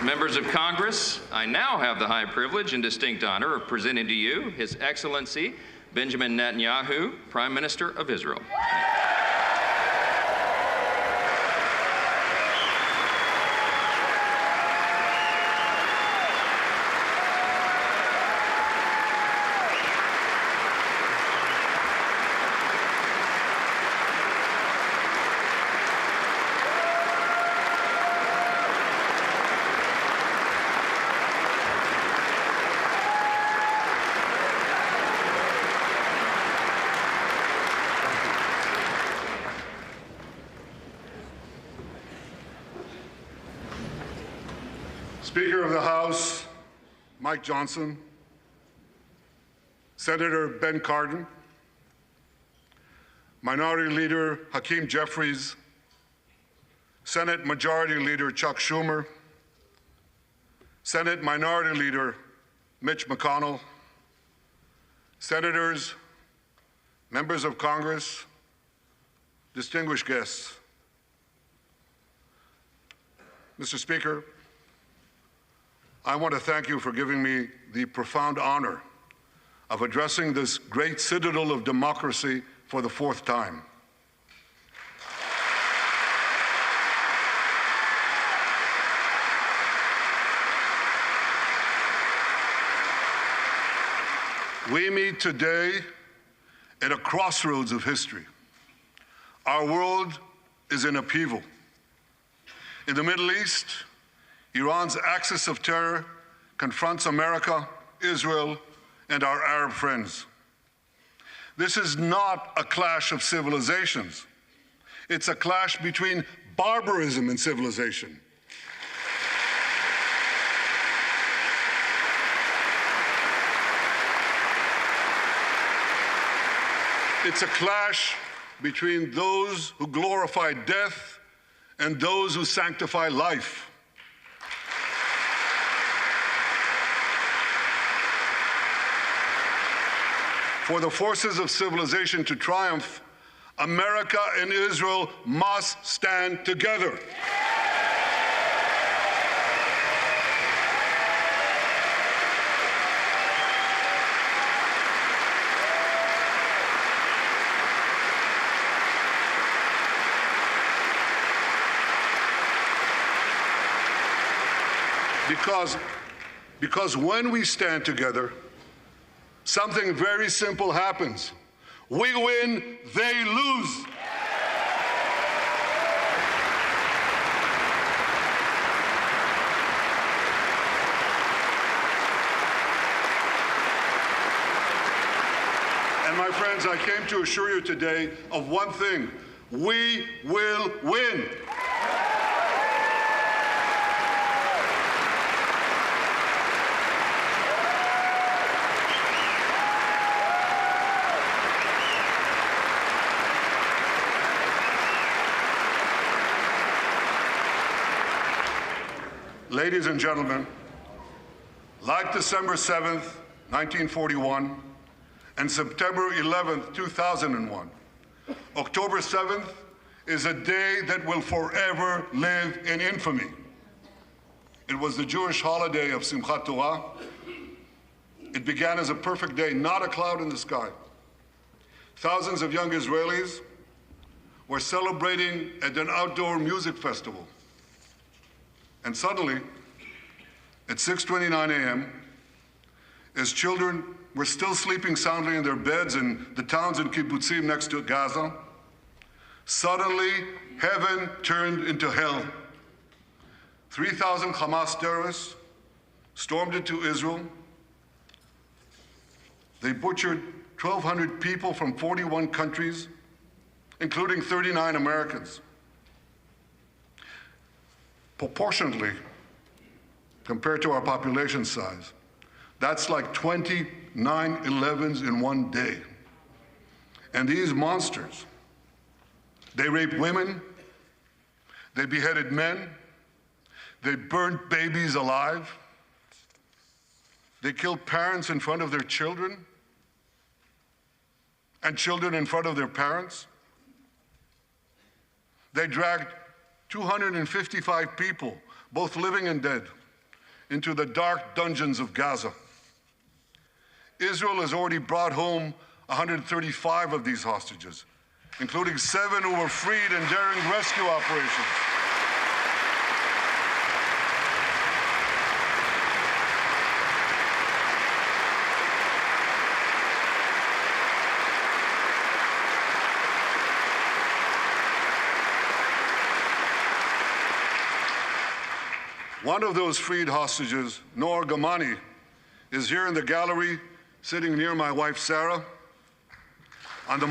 Members of Congress, I now have the high privilege and distinct honor of presenting to you His Excellency Benjamin Netanyahu, Prime Minister of Israel. Speaker of the House, Mike Johnson, Senator Ben Cardin, Minority Leader Hakeem Jeffries, Senate Majority Leader Chuck Schumer, Senate Minority Leader Mitch McConnell, Senators, members of Congress, distinguished guests. Mr. Speaker, I want to thank you for giving me the profound honor of addressing this great citadel of democracy for the fourth time. We meet today at a crossroads of history. Our world is in upheaval. In the Middle East, Iran's axis of terror confronts America, Israel, and our Arab friends. This is not a clash of civilizations. It's a clash between barbarism and civilization. It's a clash between those who glorify death and those who sanctify life. For the forces of civilization to triumph, America and Israel must stand together. Because when we stand together, something very simple happens. We win, they lose. And my friends, I came to assure you today of one thing: we will win. Ladies and gentlemen, like December 7th, 1941, and September 11th, 2001, October 7th is a day that will forever live in infamy. It was the Jewish holiday of Simchat Torah. It began as a perfect day, not a cloud in the sky. Thousands of young Israelis were celebrating at an outdoor music festival. And suddenly, at 6:29 a.m., as children were still sleeping soundly in their beds in the towns and kibbutzim next to Gaza, suddenly heaven turned into hell. 3,000 Hamas terrorists stormed into Israel. They butchered 1,200 people from 41 countries, including 39 Americans. Proportionately, compared to our population size, that's like 20 9/11s in one day. And these monsters, they raped women, they beheaded men, they burnt babies alive, they killed parents in front of their children, and children in front of their parents. They dragged 255 people, both living and dead, into the dark dungeons of Gaza. Israel has already brought home 135 of these hostages, including 7 who were freed in daring rescue operations. One of those freed hostages, Noor Gamani, is here in the gallery, sitting near my wife, Sarah. On the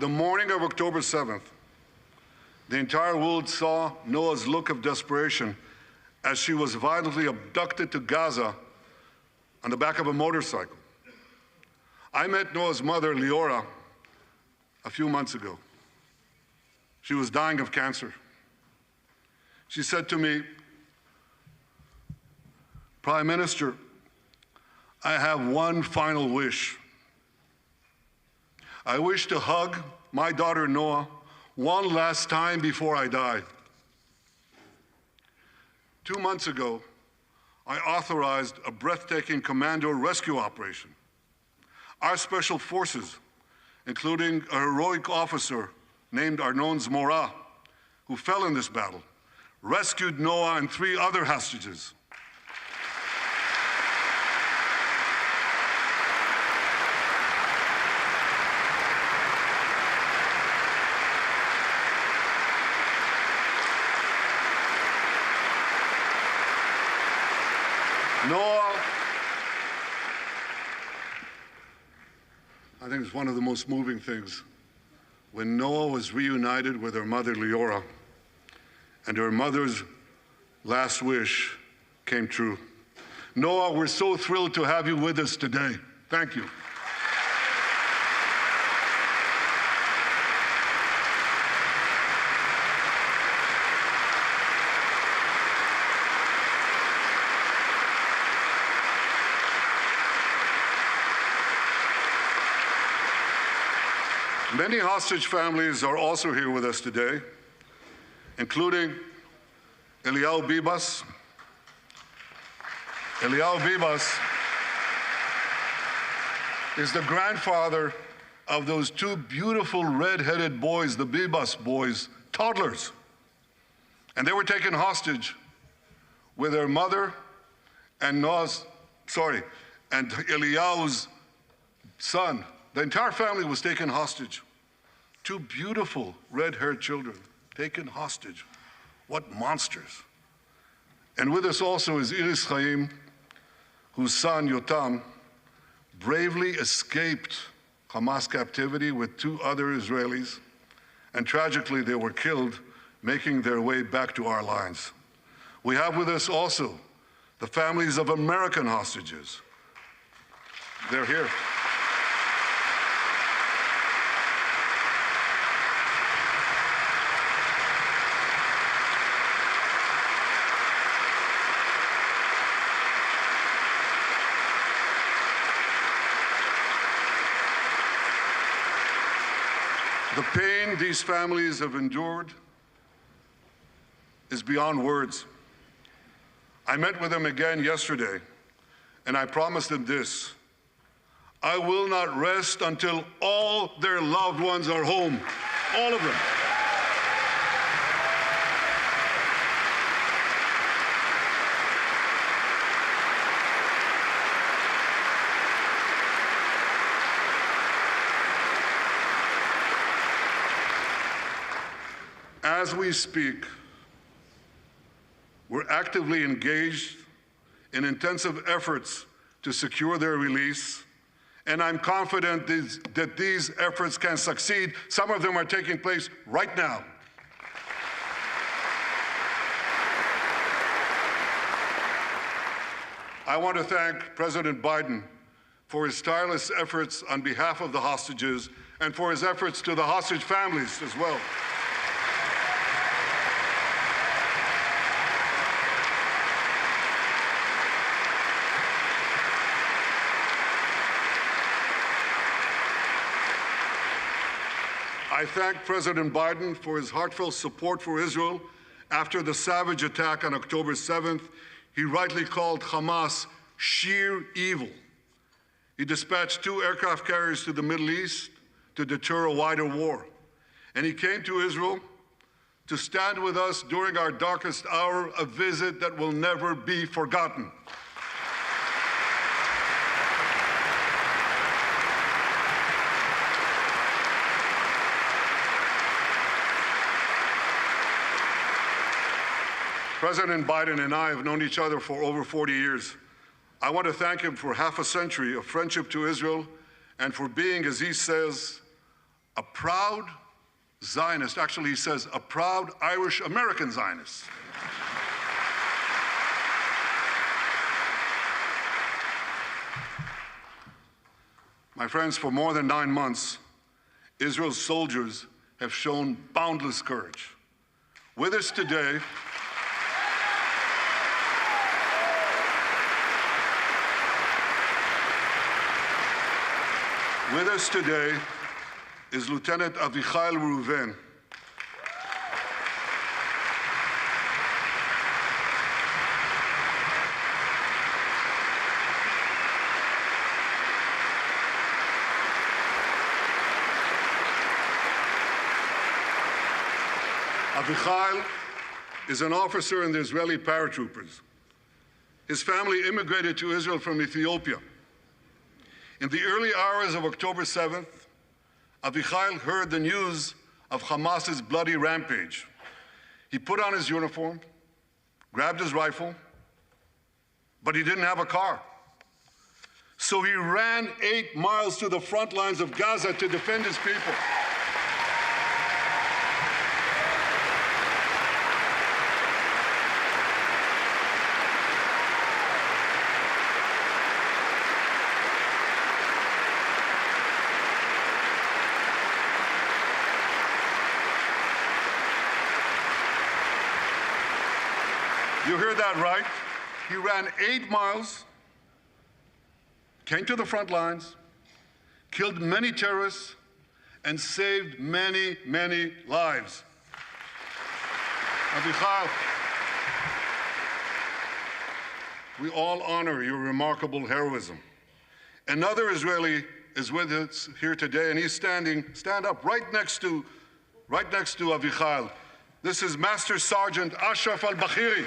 morning of October 7th, the entire world saw Noah's look of desperation as she was violently abducted to Gaza on the back of a motorcycle. I met Noah's mother, Leora, a few months ago. She was dying of cancer. She said to me, "Prime Minister, I have one final wish. I wish to hug my daughter Noah one last time before I die." 2 months ago, I authorized a breathtaking commando rescue operation. Our special forces, including a heroic officer named Arnon Zmora, who fell in this battle, rescued Noah and 3 other hostages. Noah, I think it's one of the most moving things. When Noah was reunited with her mother, Leora, and her mother's last wish came true. Noah, we're so thrilled to have you with us today. Thank you. Many hostage families are also here with us today, including Eliyahu Bibas. Eliyahu Bibas is the grandfather of those 2 beautiful red-headed boys, the Bibas boys, toddlers. And they were taken hostage with their mother and Eliyahu's son. The entire family was taken hostage. 2 beautiful red-haired children taken hostage. What monsters. And with us also is Iris Chaim, whose son, Yotam, bravely escaped Hamas captivity with 2 other Israelis, and tragically they were killed making their way back to our lines. We have with us also the families of American hostages. They're here. The pain these families have endured is beyond words. I met with them again yesterday, and I promised them this: I will not rest until all their loved ones are home, all of them. As we speak, we're actively engaged in intensive efforts to secure their release, and I'm confident that these efforts can succeed. Some of them are taking place right now. I want to thank President Biden for his tireless efforts on behalf of the hostages and for his efforts to the hostage families as well. I thank President Biden for his heartfelt support for Israel after the savage attack on October 7th. He rightly called Hamas sheer evil. He dispatched 2 aircraft carriers to the Middle East to deter a wider war. And he came to Israel to stand with us during our darkest hour, a visit that will never be forgotten. President Biden and I have known each other for over 40 years. I want to thank him for half a century of friendship to Israel and for being, as he says, a proud Zionist. Actually, he says, a proud Irish-American Zionist. My friends, for more than 9 months, Israel's soldiers have shown boundless courage. With us today, is Lieutenant Avichai Reuven. Avichai is an officer in the Israeli paratroopers. His family immigrated to Israel from Ethiopia. In the early hours of October 7th, Avichai heard the news of Hamas's bloody rampage. He put on his uniform, grabbed his rifle, but he didn't have a car. So he ran 8 miles to the front lines of Gaza to defend his people. You heard that right. He ran 8 miles, came to the front lines, killed many terrorists, and saved many, many lives. Avichai, we all honor your remarkable heroism. Another Israeli is with us here today, and he's stand up right next to Avichai. This is Master Sergeant Ashraf al-Bakhiri.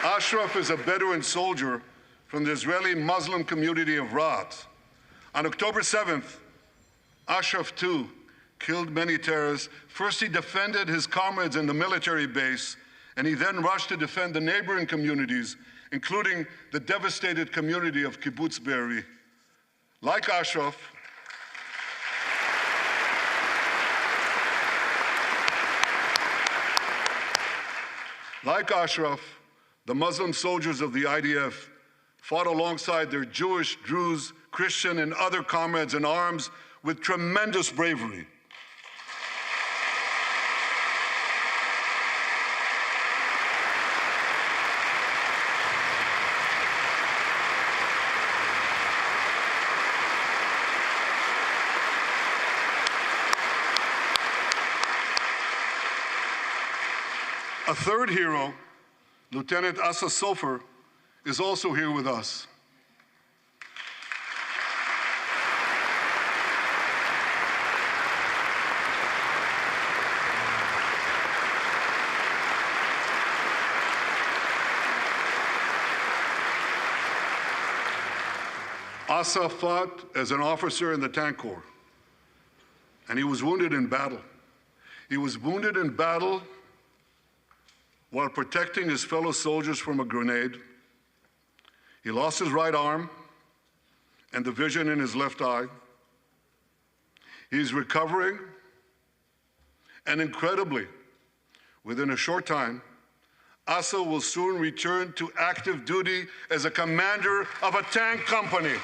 Ashraf is a Bedouin soldier from the Israeli Muslim community of Raat. On October 7th, Ashraf too killed many terrorists. First, he defended his comrades in the military base, and he then rushed to defend the neighboring communities, including the devastated community of Kibbutz Be'eri. Like Ashraf, the Muslim soldiers of the IDF fought alongside their Jewish, Druze, Christian, and other comrades in arms with tremendous bravery. A third hero, Lieutenant Asa Sofer, is also here with us. Asa fought as an officer in the Tank Corps, and he was wounded in battle. He was wounded in battle while protecting his fellow soldiers from a grenade. He lost his right arm and the vision in his left eye. He's recovering, and incredibly, within a short time, Asa will soon return to active duty as a commander of a tank company.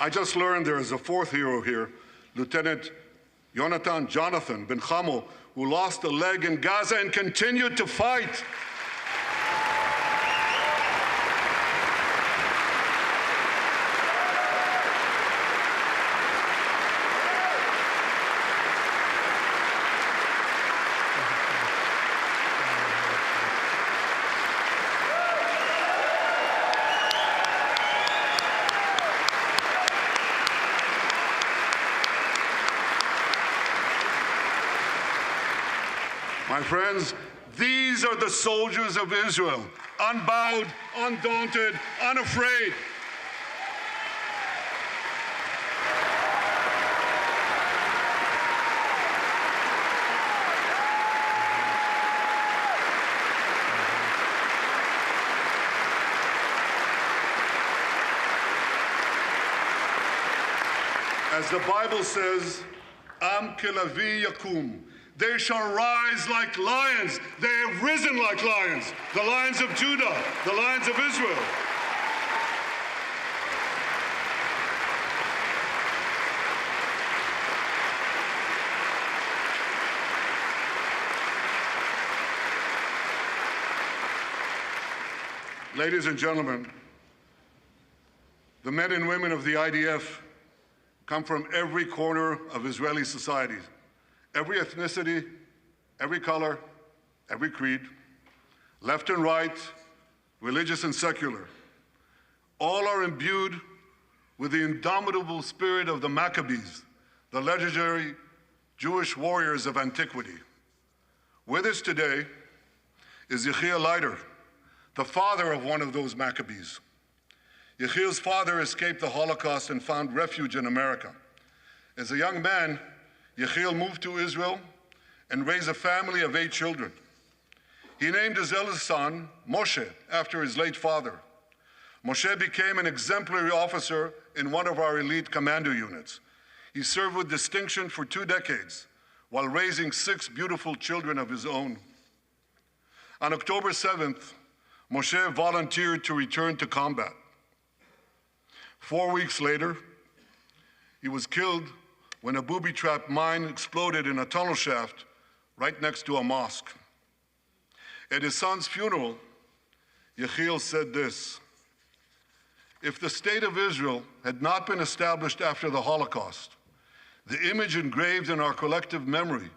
I just learned there is a fourth hero here, Lieutenant Jonathan Ben Chamo, who lost a leg in Gaza and continued to fight. My friends, these are the soldiers of Israel, unbowed, undaunted, unafraid. As the Bible says, Am kelavi yakum. They shall rise like lions. They have risen like lions. The lions of Judah, the lions of Israel. Ladies and gentlemen, the men and women of the IDF come from every corner of Israeli society. Every ethnicity, every color, every creed, left and right, religious and secular. All are imbued with the indomitable spirit of the Maccabees, the legendary Jewish warriors of antiquity. With us today is Yechiel Leiter, the father of one of those Maccabees. Yechiel's father escaped the Holocaust and found refuge in America. As a young man, Yechiel moved to Israel and raised a family of 8 children. He named his eldest son, Moshe, after his late father. Moshe became an exemplary officer in one of our elite commando units. He served with distinction for 2 decades while raising 6 beautiful children of his own. On October 7th, Moshe volunteered to return to combat. 4 weeks later, he was killed when a booby-trapped mine exploded in a tunnel shaft right next to a mosque. At his son's funeral, Yechiel said this: "If the state of Israel had not been established after the Holocaust, the image engraved in our collective memory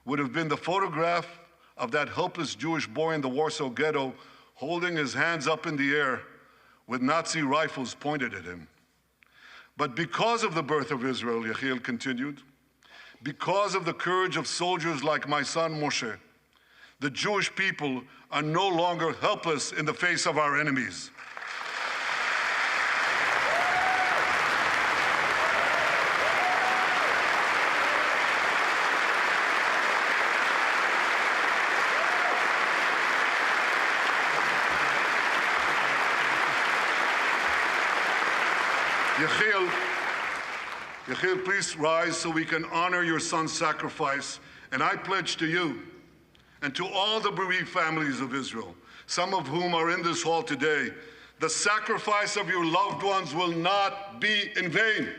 would have been the photograph of that helpless Jewish boy in the Warsaw Ghetto holding his hands up in the air with Nazi rifles pointed at him. But because of the birth of Israel," Yechiel continued, "because of the courage of soldiers like my son Moshe, the Jewish people are no longer helpless in the face of our enemies." Yechiel, please rise so we can honor your son's sacrifice. And I pledge to you and to all the bereaved families of Israel, some of whom are in this hall today, the sacrifice of your loved ones will not be in vain.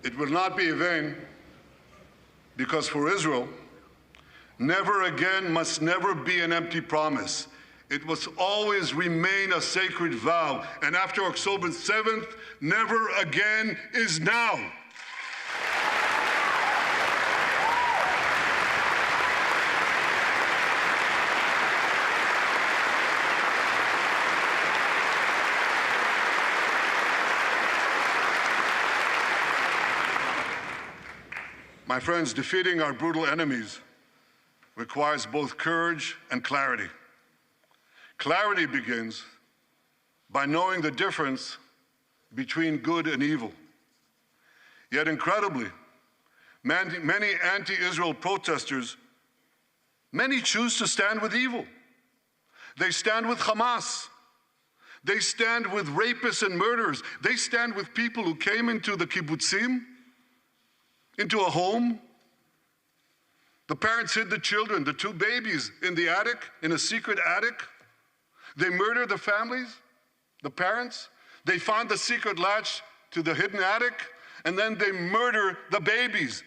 It will not be in vain because for Israel, never again must never be an empty promise. It must always remain a sacred vow. And after October 7th, never again is now. My friends, defeating our brutal enemies requires both courage and clarity. Clarity begins by knowing the difference between good and evil. Yet incredibly, many anti-Israel protesters, many choose to stand with evil. They stand with Hamas. They stand with rapists and murderers. They stand with people who came into the kibbutzim, into a home. The parents hid the children, the two babies, in the attic, in a secret attic. They murdered the families, the parents. They found the secret latch to the hidden attic, and then they murder the babies.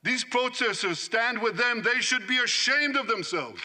These protesters stand with them. They should be ashamed of themselves.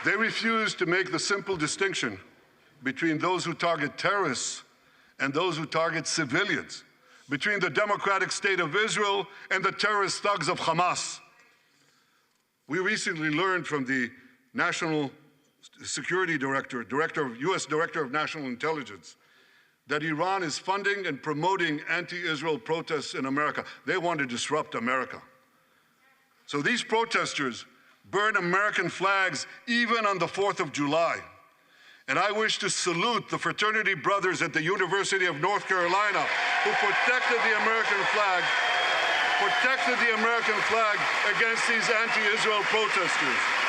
They refuse to make the simple distinction between those who target terrorists and those who target civilians, between the democratic state of Israel and the terrorist thugs of Hamas. We recently learned from the National Security Director, U.S. Director of National Intelligence, that Iran is funding and promoting anti-Israel protests in America. They want to disrupt America. So these protesters burn American flags even on the 4th of July. And I wish to salute the fraternity brothers at the University of North Carolina who protected the American flag against these anti-Israel protesters.